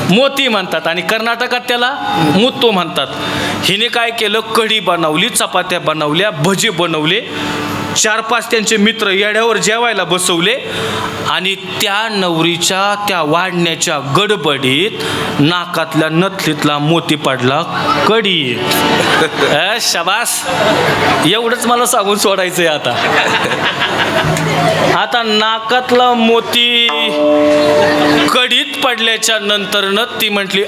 मोती म्हणतात आणि कर्नाटकात त्याला मुत्तो म्हणतात. हिने काय केलं, कढी बनवली, चपात्या बनवल्या, भजे बनवले, 4-5 त्यांचे मित्र येड्यावर जेवायला बसवले आणि त्या नवरीच्या त्या वाढण्याच्या गडबडीत नाकातल्या नथलीतला मोती पडला कढी. शाबास, एवढंच मला सांगून सोडायचंय. आता नाकातला मोती कढीत पडल्याच्या नंतरनं ती म्हटली,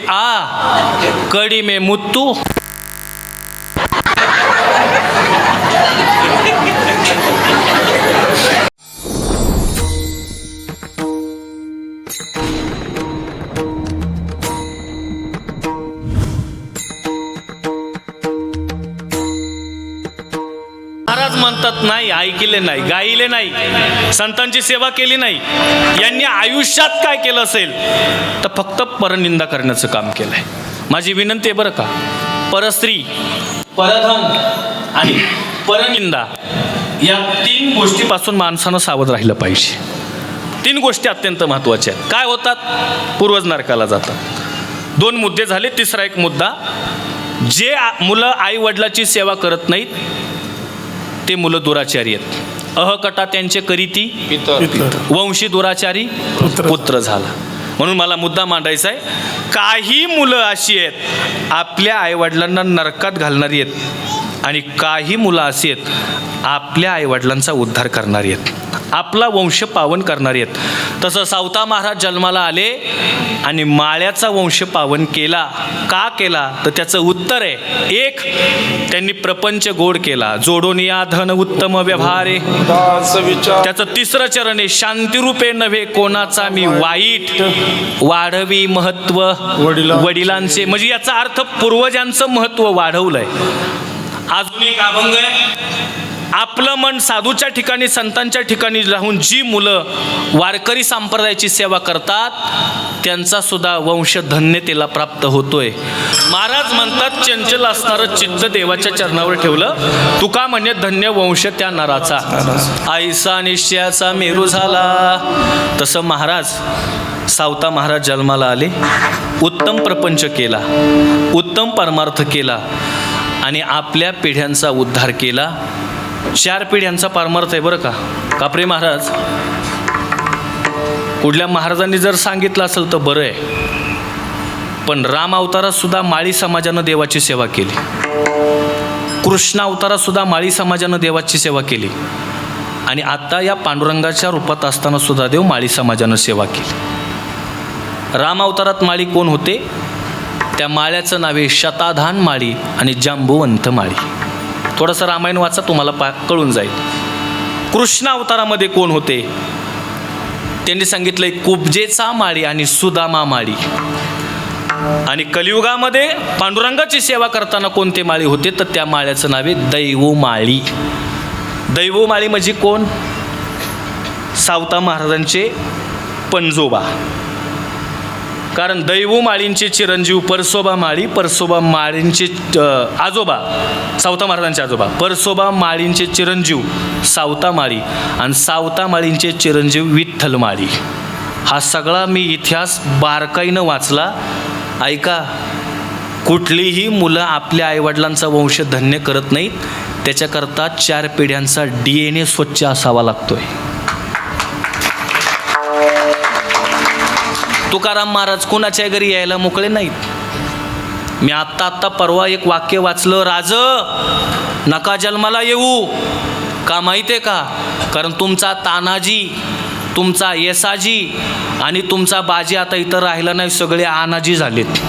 कढी में मुत्तू. महाराज म्हणतात नाही, ऐकले नाही, गायले नाही, संतांची सेवा केली नाही, यांनी आयुष्यात काय केलं असेल तर फक्त परनिंदा करण्याचं काम केलंय. माझी विनंती आहे बरं का, परस्त्री, परधन आणि परनिंदा या 3 गोष्टीपासून माणसानं सावध राहिलं पाहिजे. 3 गोष्टी अत्यंत महत्त्वाच्या आहेत. काय होतात, पूर्वज नरकाला जातात. 2 मुद्दे झाले. तिसरा एक मुद्दा, जे मुलं आई वडिलाची सेवा करत नाहीत ते मुलं दुराचारी आहेत. अहकटा त्यांचे करीती वंशी दुराचारी पुत्र झाला. म्हणून मला मुद्दा मांडायचा आहे, काही मुलं अशी आहेत आपल्या आईवडिलांना नरकात घालणारी आहेत आणि काही मुलं अशी आहेत आपल्या आईवडिलांचा उद्धार करणारी आहेत, आपला वंश पावन करणारी आहेत. तसं सावता महाराज जन्माला आले आणि माळ्याचा वंश पावन केला. का केला तर त्याचं उत्तर आहे, 1, त्यांनी प्रपंच गोड केला, जोडून या धन उत्तम व्यवहारे. त्याचं 3रं चरण आहे, शांतिरूपे नव्हे कोणाचा मी वाईट, वाढवी महत्व वडिलांचे. म्हणजे याचा अर्थ पूर्वजांचं महत्व वाढवलंय. अजून एक अभंग आहे, आपलं मन साधूच्या ठिकाणी संतांच्या ठिकाणी राहून जी मुलं वारकरी संप्रदायाची सेवा करतात त्यांचा सुद्धा वंश धन्यतेला प्राप्त होतोय. महाराज म्हणतात, चंचल असणारं चित्त देवाच्या चरणावर ठेवलं, तुका म्हणे धन्य वंश त्या नराचा, आईसा निश्चयाचा मेरू झाला. तसं महाराज सावता महाराज जन्माला आले, उत्तम प्रपंच केला, उत्तम परमार्थ केला आणि आपल्या पिढ्यांचा उद्धार केला. 4 पिढ्यांचा परमार्थ आहे बरं का. कापरे महाराज, कुठल्या महाराजांनी जर सांगितलं असेल तर बरं आहे, पण राम अवतारात सुद्धा माळी समाजानं देवाची सेवा केली, कृष्ण अवतारात सुद्धा माळी समाजानं देवाची सेवा केली आणि आता या पांडुरंगाच्या रूपात असताना सुद्धा देव माळी समाजानं सेवा केली. राम अवतारात माळी कोण होते, त्या माळ्याचं नाव आहे शताधान माळी आणि जांबुवंत माळी. थोडंसं रामायण वाचा, तुम्हाला कळून जाईल. कृष्ण अवतारामध्ये कोण होते, त्यांनी सांगितलंय कुब्जेचा माळी आणि सुदामा माळी. आणि कलियुगामध्ये पांडुरंगाची सेवा करताना कोणते माळी होते तर त्या माळ्याचं नाव आहे दैवो माळी. दैवो माळी म्हणजे कोण, सावता महाराजांचे पंजोबा. कारण दैवो माळींचे चिरंजीव परसोबा माळी, परसोबा माळींचे आजोबा सावता महाराजांचे आजोबा, परसोबा माळींचे चिरंजीव सावता माळी आणि सावता माळींचे चिरंजीव विठ्ठल माळी. हा सगळा मी इतिहास बारकाईनं वाचला. ऐका, कुठलीही मुलं आपल्या आईवडिलांचा वंश धन्य करत नाहीत, त्याच्याकरता 4 पिढ्यांचा DNA स्वच्छ असावा लागतोय. तुकाराम महाराज कोणाच्या घरी यायला मोकळे नाहीत. मी आत्ता परवा एक वाक्य वाचलं, राज नका जन्माला येऊ. का माहिती आहे का, कारण तुमचा तानाजी, तुमचा येसाजी आणि तुमचा बाजी आता इथं राहिला नाही, सगळे आनाजी झालेत.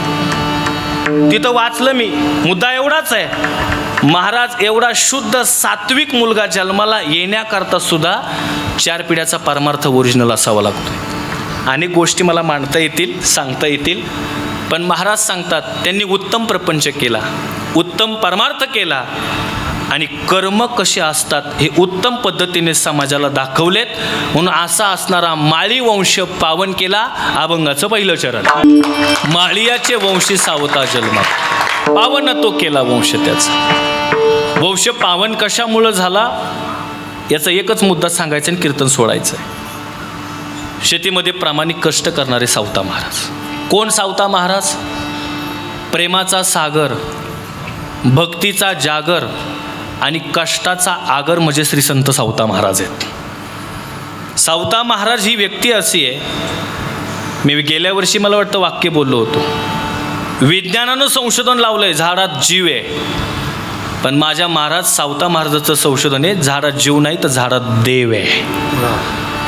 तिथं वाचलं मी. मुद्दा एवढाच आहे, महाराज एवढा शुद्ध सात्विक मुलगा जन्माला येण्याकरता सुद्धा 4 पिढ्याचा परमार्थ ओरिजिनल असावा लागतो. अनेक गोष्टी मला मांडता येतील, सांगता येतील, पण महाराज सांगतात त्यांनी उत्तम प्रपंच केला, उत्तम परमार्थ केला आणि कर्म कसे असतात हे उत्तम पद्धतीने समाजाला दाखवलेत. म्हणून असा असणारा माळी वंश पावन केला. अभंगाचं पहिलं चरण, माळियाचे वंशी सावता जन्म, पावन तो केला वंश. त्याचा वंश पावन कशामुळं झाला याचा एकच मुद्दा सांगायचा आणि कीर्तन सोडायचं आहे. शेतीमध्ये प्रामाणिक कष्ट करणारे सावता महाराज, कोण सावता महाराज? प्रेमाचा सागर, भक्तीचा जागर आणि कष्टाचा आगर म्हणजे श्री संत सावता महाराज आहेत. सावता महाराज ही व्यक्ती अशी आहे, मी गेल्या वर्षी मला वाटतं वाक्य बोललो होतो, विज्ञानानं संशोधन लावलंय झाडात जीव आहे, पण माझ्या महाराज सावता महाराजाचं संशोधन आहे झाडात जीव नाही तर झाडात देव आहे.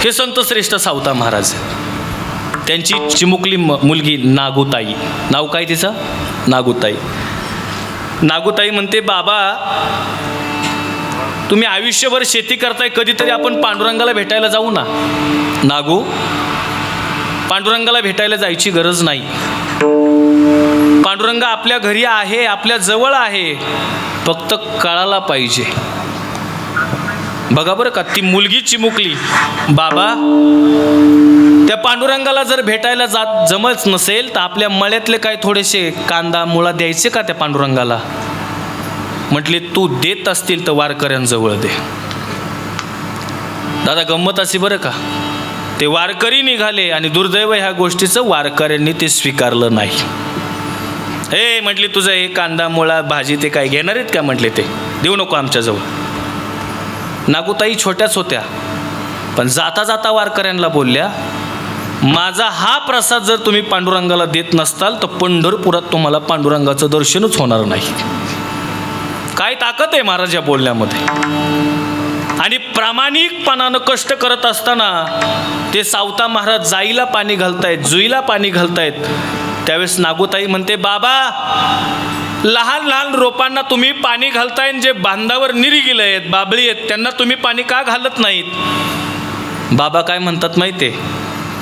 हे संत श्रेष्ठ सावता महाराज आहेत. त्यांची चिमुकली मुलगी नागूताई, नाव काय तिचं? नागूताई. नागूताई म्हणते, बाबा तुम्ही आयुष्यभर शेती करताय, कधीतरी आपण पांडुरंगाला भेटायला जाऊ ना. नागू, पांडुरंगाला भेटायला जायची गरज नाही. पांडुरंग आपल्या घरी आहे, आपल्या जवळ आहे, फक्त कळायला पाहिजे. बघा बरं का, ती मुलगी चिमुकली, बाबा त्या पांडुरंगाला जर भेटायला जमत नसेल तर आपल्या मळ्यातले काय थोडेसे कांदा मुळा द्यायचे का त्या पांडुरंगाला? म्हटले तू देत असतील तर वारकऱ्यांजवळ दे. दादा गंमत अशी बरं का, ते वारकरी निघाले आणि दुर्दैव ह्या गोष्टीचं वारकऱ्यांनी ते स्वीकारलं नाही. हे म्हटले तुझं हे कांदा मुळा भाजी ते काय घेणार आहेत का? म्हटले ते देऊ नको आमच्याजवळ. नागूताई छोट्याच होत्या, पण जाता जाता वारकऱ्यांना बोलल्या, माझा हा प्रसाद जर तुम्ही पांडुरंगाला देत नसताल तर पंढरपुरात तुम्हाला पांडुरंगाचं दर्शनच होणार नाही. काय ताकद आहे महाराज या बोलण्यामध्ये. आणि प्रामाणिकपणानं कष्ट करत असताना ते सावता महाराज जाईला पाणी घालतायत, जुईला पाणी घालतायत. त्यावेळेस नागूताई म्हणते, बाबा लहान लहान रोपांना तुम्ही पाणी घालताय, जे बांधावर निरी गेले आहेत, बाबळी आहेत, त्यांना तुम्ही पाणी का घालत नाहीत? बाबा काय म्हणतात माहिती आहे?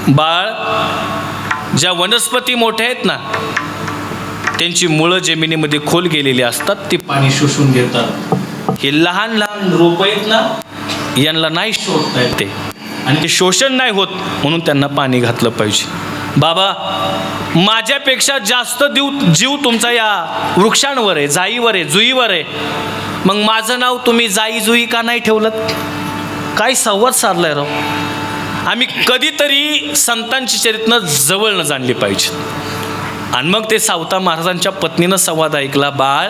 बाळ, ज्या वनस्पती मोठ्या आहेत ना त्यांची मुळं जमिनीमध्ये खोल गेलेली असतात, ती पाणी शोषून घेतात. हे लहान लहान रोप आहेत ना, यांना नाही शोषता येते आणि ते शोषण नाही होत, म्हणून त्यांना पाणी घातलं पाहिजे. बाबा माझ्यापेक्षा जास्त जीव तुमचा या वृक्षांवर आहे, जाईवर आहे, जुईवर आहे, मग माझं नाव तुम्ही जाई जुई का नाही ठेवलं? काय संवाद साधलाय राव. आम्ही कधीतरी संतांची चरित्र जवळनं जाणली पाहिजे. आणि मग ते सावता महाराजांच्या पत्नीनं संवाद ऐकला, बाळ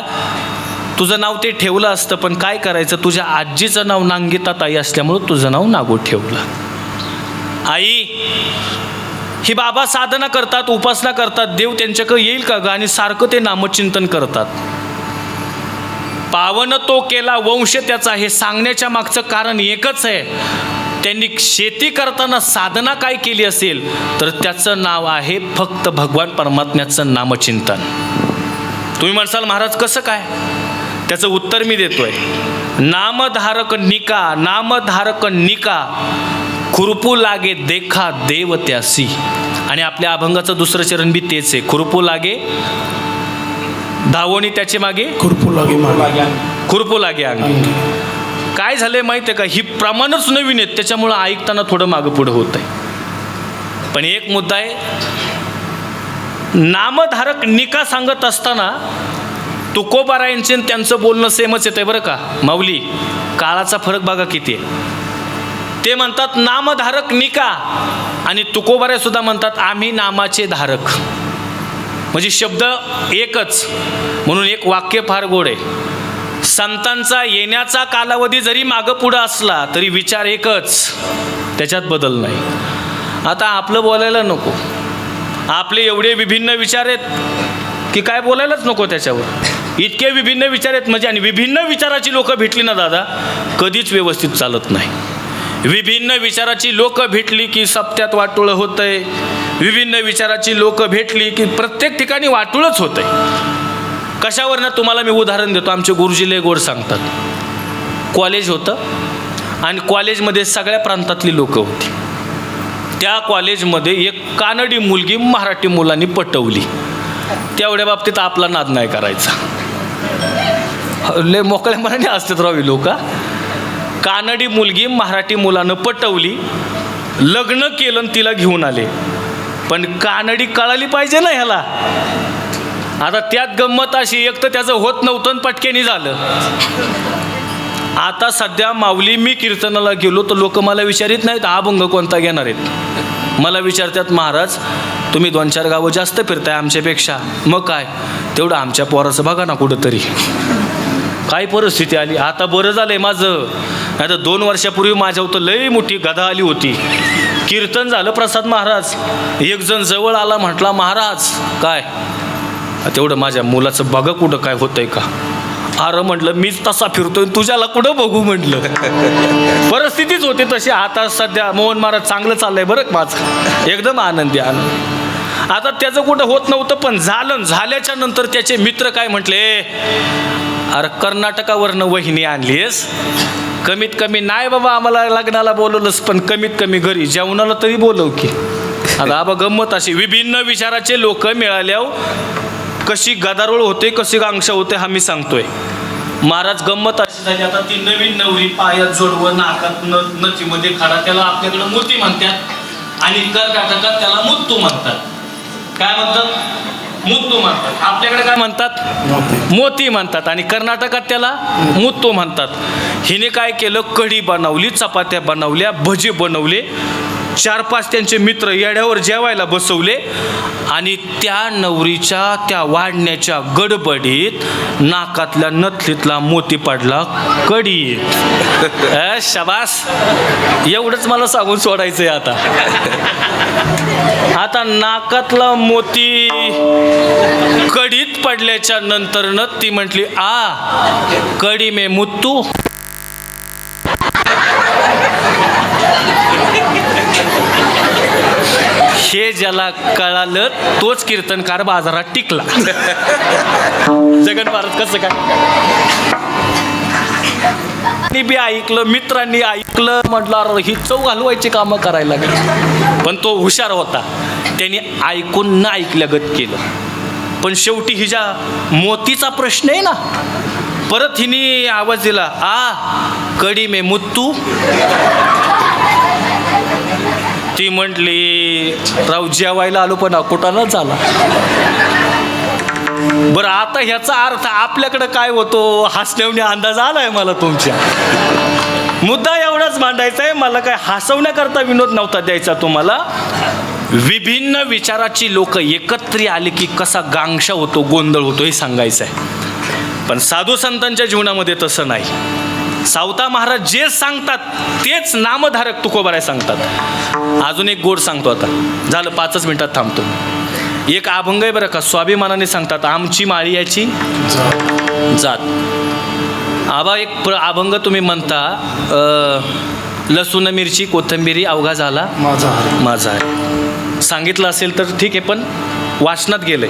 तुझं नाव ते ठेवलं असतं, पण काय करायचं, तुझ्या आजीचं नाव नांगिता ताई असल्यामुळं तुझं नाव नागू ठेवलं. आई, ही बाबा साधना करतात, उपासना करतात, देव त्यांच्याकडे येईल का ग? आणि सारखं ते नामचिंतन करतात. पावन तो केला वंश त्याचा, हे सांगण्याच्या मागचं कारण एकच आहे, त्यांनी शेती करताना साधना काय केली असेल तर त्याचं नाव आहे फक्त भगवान परमात्म्याचं नामचिंतन. तुम्ही म्हणसाल महाराज कसं काय? त्याचं उत्तर मी देतोय. नामधारक निका, नामधारक निका, खुरपू लागे देखा देव त्यासी. आणि आपल्या अभंगाचं दुसरं चरण बी तेच आहे, खुरपू लागे धावणी त्याचे मागे, खुरपू लागे मागे, खुरपू लागे अंगी. काय झालंय माहिती आहे का, ही प्रमाणच नवीन आहेत, त्याच्यामुळं ऐकताना थोडं मागं पुढं होत आहे. पण एक मुद्दा आहे, नामधारक निका सांगत असताना तुकोबारायांचे त्यांचं बोलणं सेमच येतं बरं का. माऊली, काळाचा फरक बघा किती आहे. ते म्हणतात नामधारक निका, आणि तुकोबारे सुद्धा म्हणतात आम्ही नामाचे धारक, म्हणजे शब्द एकच. म्हणून एक वाक्य फार गोड आहे, संतांचा येण्याचा कालावधी जरी मागं पुढं असला तरी विचार एकच, त्याच्यात बदल नाही. आता आपलं बोलायला नको, आपले एवढे विभिन्न विचार आहेत की काय बोलायलाच नको त्याच्यावर. इतके विभिन्न विचार आहेत म्हणजे, आणि विभिन्न विचाराची लोकं भेटली ना दादा कधीच व्यवस्थित चालत नाही. विभिन्न विचाराची लोकं भेटली की सप्त्यात वाटोळं होतंय, विभिन्न विचाराची लोकं भेटली की प्रत्येक ठिकाणी वाटोळच होतंय. कशावरनं तुम्हाला मी उदाहरण देतो. आमचे गुरुजी लय गोड सांगतात. कॉलेज होतं आणि कॉलेजमध्ये सगळ्या प्रांतातली लोकं होती. त्या कॉलेजमध्ये एक कानडी मुलगी मराठी मुलांनी पटवली. तेवढ्या बाबतीत आपला नाद नाही करायचा. लय मोकळ्या मनाने असतात रावी लोक. कानडी मुलगी मराठी मुलानं पटवली, लग्न केलं आणि तिला घेऊन आले. पण कानडी कळाली पाहिजे ना ह्याला. आता त्यात गंमत अशी, एक तर त्याचं होत नव्हतं आणि पटकेनी झालं. आता सध्या माऊली मी कीर्तनाला गेलो तर लोक मला विचारित नाहीत अभंग कोणता घेणार आहेत. मला विचारतात, महाराज तुम्ही 2-4 गावं जास्त फिरताय आमच्यापेक्षा, मग काय तेवढं आमच्या पोराचं बघा ना कुठंतरी. काय परिस्थिती आली. आता बरं झालं आहे माझं, नाही तर 2 वर्षापूर्वी माझ्या होतं लई मोठी गदा आली होती. कीर्तन झालं प्रसाद महाराज, एक जण जवळ आला, म्हटला महाराज काय तेवढं माझ्या मुलाचं बघा कुठं काय होतंय का. अरे म्हटलं मीच तसा फिरतोय, तुझ्याला कुठं बघू म्हटलं. परिस्थितीच होती तशी. आता सध्या मोहन महाराज चांगलं चाललंय बरं माझं, एकदम आनंदी आनंद. आता त्याचं कुठं होत नव्हतं, पण झाल्याच्या नंतर त्याचे मित्र काय म्हटले, अरे कर्नाटकावरनं वहिनी आणलीस, कमीत कमी नाही बाबा आम्हाला लग्नाला बोलवलंस, पण कमीत कमी घरी जेवणाला तरी बोलव की. आता आबा गंमत अशी, विभिन्न विचाराचे लोक मिळाल्यावर कशी गदारोळ होते, कशी गांगशा होते हा मी सांगतोय. महाराज गंमत अशी झाली, आता ती नवीन नवरी पायात जोडवं, नाकात नथीमध्ये खडा, त्याला आपल्याकडे मोती म्हणतात आणि कर्नाटकात त्याला मुत्तू म्हणतात. काय म्हणतात? मुत्तू म्हणतात. आपल्याकडे काय म्हणतात? मोती म्हणतात. आणि कर्नाटकात त्याला मुत्तू म्हणतात. हिने काय केलं, कढी बनवली, चपात्या बनवल्या, भजी बनवले, 4-5 त्यांचे मित्र येड्यावर जेवायला बसवले आणि त्या नवरीच्या त्या वाढण्याच्या गडबडीत नाकातल्या नथलीतला मोती पडला कढी. शाबास, एवढंच मला सांगून सोडायचंय. आता नाकातला मोती कढीत पडल्याच्या नंतरनं ती म्हटली, कढी में मुत्तू. हे ज्याला कळालं तोच कीर्तनकार बाजारात टिकला. जगन भारत कसं काय, मी बी ऐकलं, मित्रांनी ऐकलं, म्हटलं ही चव घालवायची कामं करायला लागली. पण तो हुशार होता, त्याने ऐकून न ऐकल्यागत केलं. पण शेवटी हिच्या मोतीचा प्रश्न आहे ना, परत हिने आवाज दिला, कढी में मुत्तू. ती म्हटली, राव जेवायला आलो पण कुठाला झाला. बरं आता ह्याचा अर्थ आपल्याकडे काय होतो, हसण्याने अंदाज आलाय मला तुमच्या. मुद्दा एवढाच मांडायचा आहे, मला काय हसवण्याकरता विनोद नव्हता द्यायचा तुम्हाला. विभिन्न विचाराची लोक एकत्र आले की कसा गांगशा होतो, गोंधळ होतो हे सांगायचं आहे. पण साधू संतांच्या जीवनामध्ये तसं नाही. सावता महाराज जे सांगतात तेच नामधारक तुकोबाराय सांगतात. अजून एक गोड सांगतो, आता झालं 5 मिनिटात थांबतो. एक अभंग आहे बरं का, स्वाभिमानाने सांगतात, आमची माळी याची जात. आबा एक अभंग तुम्ही म्हणता, लसूण मिरची कोथिंबिरी अवघा झाला माझा आहे. सांगितलं असेल तर ठीक आहे, पण वाचनात गेलंय,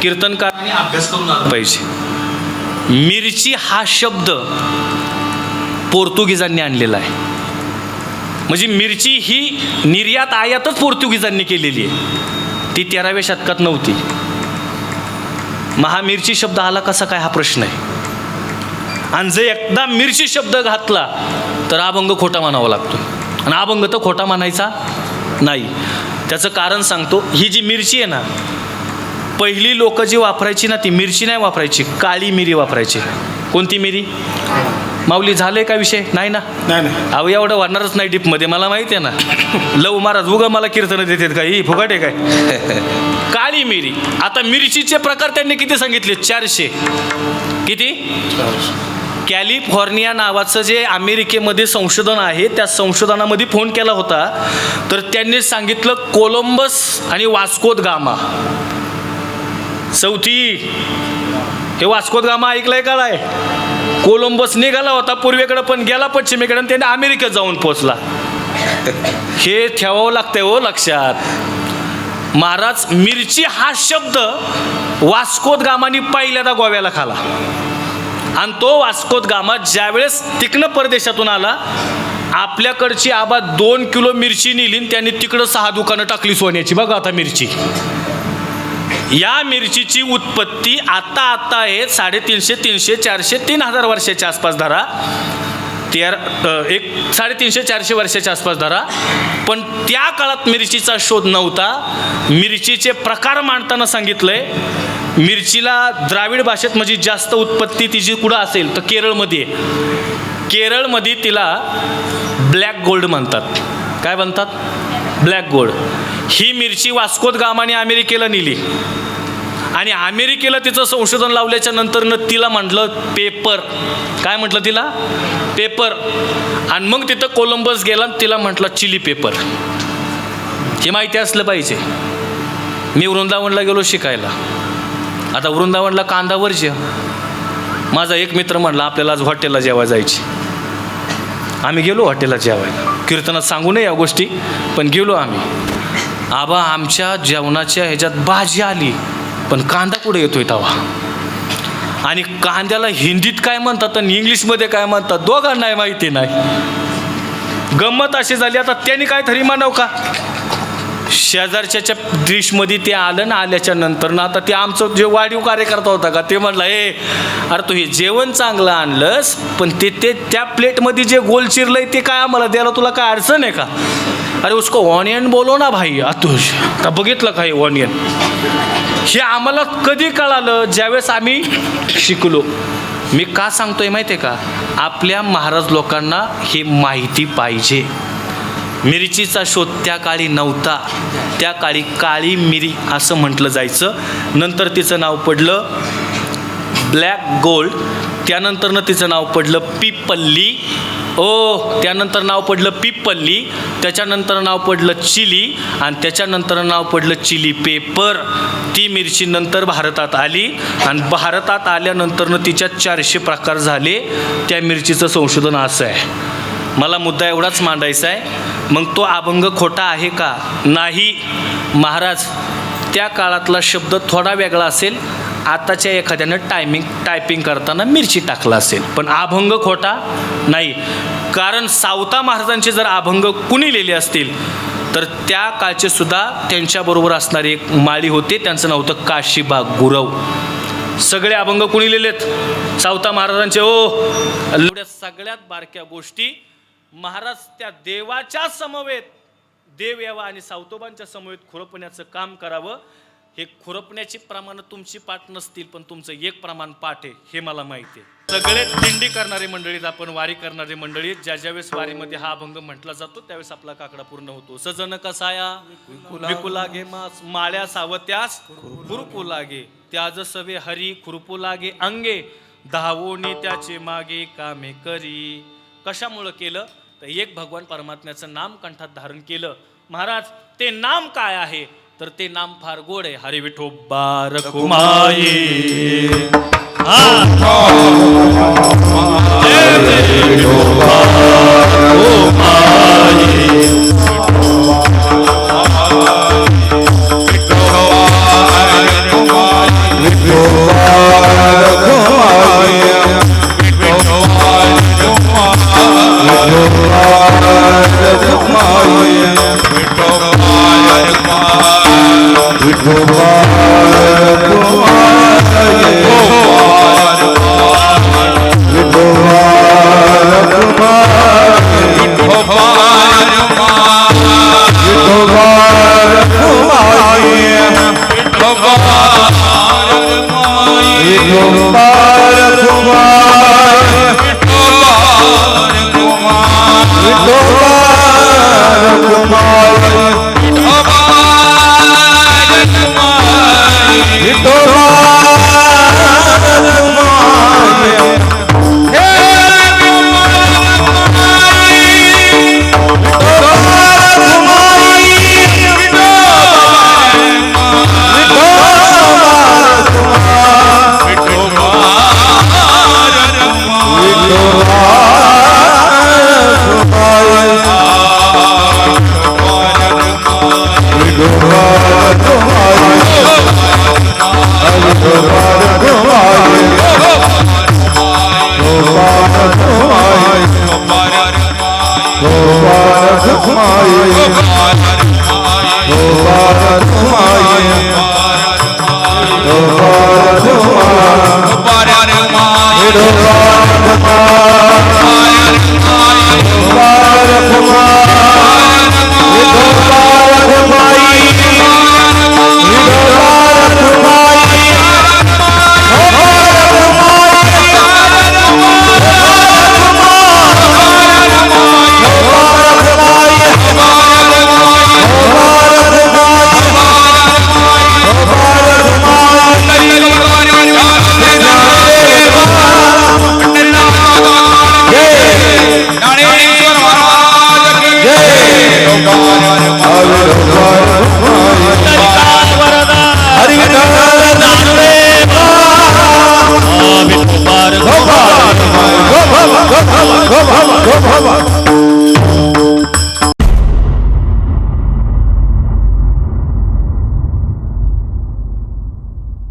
कीर्तनकारांनी अभ्यास करून आला पाहिजे. मिरची हा शब्द पोर्तुगीजांनी आणलेला आहे. म्हणजे मिरची ही निर्यात आयातच पोर्तुगीजांनी केलेली आहे, ती 13व्या शतकात नव्हती. महामिरची शब्द आला कसा काय हा प्रश्न आहे. आणि जर एकदा मिरची शब्द घातला तर अभंग खोटा म्हणावा लागतो, आणि अभंग तर खोटा म्हणायचा नाही. त्याचं कारण सांगतो. ही जी मिरची आहे ना, पहिली लोक जी वापरायची ना, ती मिरची नाही वापरायची, काळी मिरी वापरायची. कोणती मिरी? माऊली झाले का विषय? नाही ना? नाही. अहो एवढं वाढणारच नाही डीपमध्ये, मला माहिती आहे ना. लव महाराज उगा मला कीर्तन देतात का, ही फुगाट आहे काय? काळी मिरी. आता मिरचीचे प्रकार त्यांनी किती सांगितले? 400. किती? कॅलिफोर्निया नावाचं जे अमेरिकेमध्ये संशोधन आहे, त्या संशोधनामध्ये फोन केला होता तर त्यांनी सांगितलं कोलंबस आणि वास्को द गामा. चौथी, हे वास्को द गामा ऐकलंय का नाही? कोलंबस निघाला होता पूर्वेकडे पण गेला पश्चिमेकडे, आणि त्याने अमेरिकेत जाऊन पोहोचला. हे ठेवावं लागतंय हो लक्षात. महाराज मिरची हा शब्द वास्को द गामानी पहिल्यांदा गोव्याला खाला, आणि तो वास्को द गामा ज्यावेळेस तिकडनं परदेशातून आला, आपल्याकडची आबा 2 किलो मिरची नेली, त्यांनी तिकडं 6 दुकानं टाकली सोन्याची. बघा आता मिरची, या मिरचीची उत्पत्ती आता आहे 350, 300, 400, 3000 वर्षाच्या आसपास धरा. 350, 400 वर्षाच्या आसपास धरा. पण त्या काळात मिरचीचा शोध नव्हता. मिरचीचे प्रकार मांडताना सांगितलंय, मिरचीला द्राविड भाषेत म्हणजे जास्त उत्पत्ती तिची कुठं असेल तर केरळमध्ये. केरळमध्ये तिला ब्लॅक गोल्ड म्हणतात. काय म्हणतात? Black gold. ही मिरची वास्कोत गामाने अमेरिकेला नेली आणि अमेरिकेला तिचं संशोधन लावल्याच्या नंतरनं तिला म्हटलं पेपर. काय म्हटलं तिला? पेपर. आणि मग तिथं कोलंबस गेला आणि तिला म्हटलं चिली पेपर. हे माहिती असलं पाहिजे. मी वृंदावनला गेलो शिकायला. आता वृंदावनला कांदा वर्ज्य. माझा एक मित्र म्हणला आपल्याला आज हॉटेलला जेवायला जायची. आम्ही गेलो हॉटेलला जेवायला. कीर्तनात सांगू नये या गोष्टी, पण गेलो आम्ही. आबा आमच्या जेवणाच्या ह्याच्यात भाजी आली पण कांदा कुठे येतोय तवा. आणि कांद्याला हिंदीत काय म्हणतात आणि इंग्लिशमध्ये काय म्हणतात दोघांनाही माहिती नाही. गंमत अशी झाली. आता त्यांनी काय तरी म्हणाव का, शेजारच्या डिशमध्ये ते आलं ना. आल्याच्या नंतर ना आता ते आमचं जे वाढीव कार्यकर्ता होता का ते म्हणला अरे तू हे जेवण चांगलं आणलंस पण ते त्या प्लेटमध्ये जे गोल चिरलंय ते काय आम्हाला द्यायला तुला काय अडचण आहे का? अरे उसको ऑनियन बोलो ना भाई. आतुष का बघितलं का हे ऑनियन? हे आम्हाला कधी कळालं? ज्यावेळेस आम्ही शिकलो. मी का सांगतोय माहिती आहे का? आपल्या महाराज लोकांना हे माहिती पाहिजे. मिरचीचा शोध त्या काळी नव्हता. त्या काळी काळी मिरी असं म्हटलं जायचं. नंतर तिचं नाव पडलं ब्लॅक गोल्ड. त्यानंतरनं तिचं नाव पडलं पिपल्ली. त्यानंतर नाव पडलं पिपल्ली. त्याच्यानंतर नाव पडलं चिली आणि त्याच्यानंतर नाव पडलं चिली पेपर. ती मिरची नंतर भारतात आली आणि भारतात आल्यानंतरनं तिच्यात 400 प्रकार झाले. त्या मिरचीचं संशोधन असं आहे. मला मुद्दा एवढाच मांडायचा आहे. मग तो अभंग खोटा आहे का? नाही. महाराज त्या काळातला शब्द थोडा वेगळा असेल. आताच्या एखाद्यानं टायपिंग करताना मिरची टाकला असेल, पण अभंग खोटा नाही. कारण सावता महाराजांचे जर अभंग कुणी लिहिले असतील तर त्या काळचे सुद्धा त्यांच्याबरोबर असणारे एक माळी होते. त्यांचं नाव होतं काशीबा गुरव. सगळे अभंग कुणी लिहिलेत? सावता महाराजांचे. एवढ्या सगळ्यात बारक्या गोष्टी महाराज त्या देवाच्या समवेत, देव यावा आणि सावतोबांच्या समवेत खुरपण्याचं काम करावं. हे खुरपण्याची प्रमाणं तुमची पाठ नसतील पण तुमचं एक प्रमाण पाठ आहे हे मला माहिती आहे. सगळे दिंडी करणारे मंडळीत, आपण वारी करणारे मंडळीत, ज्या वेळेस वारीमध्ये हा अभंग म्हटला जातो त्यावेळेस आपला काकडा पूर्ण होतो. सजन कसाया विकू लागे माळ्या सावत्यास खुरपू लागे. त्याज सवे हरी खुरपू लागे अंगे. धावोनी त्याचे मागे कामे करी. कशामुळं केलं तर एक भगवान परमात्म्याचं नाम कंठात धारण केलं. महाराज ते नाम काय आहे तर ते नाम फार गोड आहे. हरी विठोबा रखुमाई. माधव